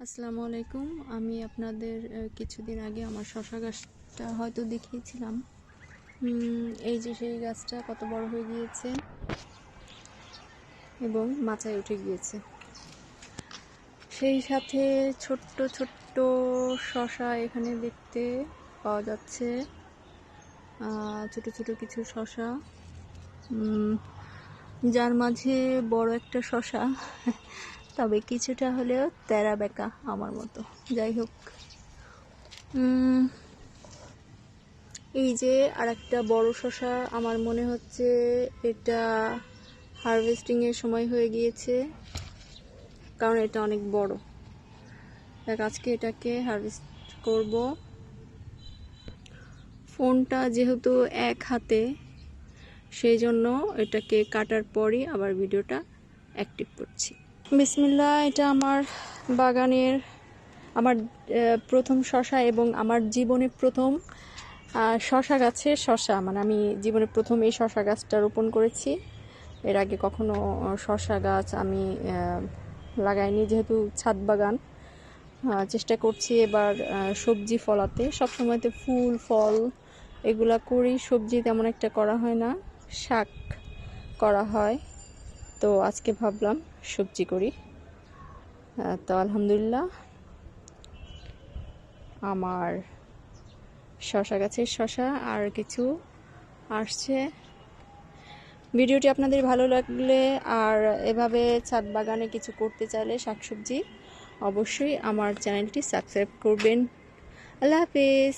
আসসালামু আলাইকুম। আমি আপনাদের কিছুদিন আগে আমার শসা গাছটা হয়তো দেখিয়েছিলাম। এই যে সেই গাছটা কত বড় হয়ে গিয়েছে এবং মাচায় উঠে গিয়েছে। সেই সাথে ছোট্ট ছোট্ট শসা এখানে দেখতে পাওয়া যাচ্ছে। ছোট ছোট কিছু শসা, যার মাঝে বড় একটা শসা, তবে কিছুটা হলেও তেরা বেঁকা আমার মতো। যাই হোক, এই যে আর একটা বড় শসা, আমার মনে হচ্ছে এটা হারভেস্টিং এর সময় হয়ে গিয়েছে, কারণ এটা অনেক বড়। আজকে এটাকে হারভেস্ট করব। ফোনটা যেহেতু এক হাতে, সেই জন্য এটাকে কাটার পরই আবার ভিডিওটা অ্যাক্টিভ করছি। বিসমিল্লাহ। এটা আমার বাগানের আমার প্রথম শসা এবং আমার জীবনে প্রথম শসা গাছের শসা, মানে আমি জীবনে প্রথম এই শসা গাছটা রোপণ করেছি। এর আগে কখনো শসা গাছ আমি লাগাইনি, যেহেতু ছাদ বাগান। চেষ্টা করছি এবার সবজি ফলাতে। সবসময়তে ফুল ফল এগুলা করি, সবজি তেমন একটা করা হয় না, শাক করা হয়। তো আজকে ভাবলাম সবজি করি। তো আলহামদুলিল্লাহ, আমার শসা গাছের শসা আর কিছু আসছে। ভিডিওটি আপনাদের ভালো লাগলে আর এভাবে ছাদ বাগানে কিছু করতে চাইলে শাকসবজি, অবশ্যই আমার চ্যানেলটি সাবস্ক্রাইব করবেন। আল্লাহ হাফেজ।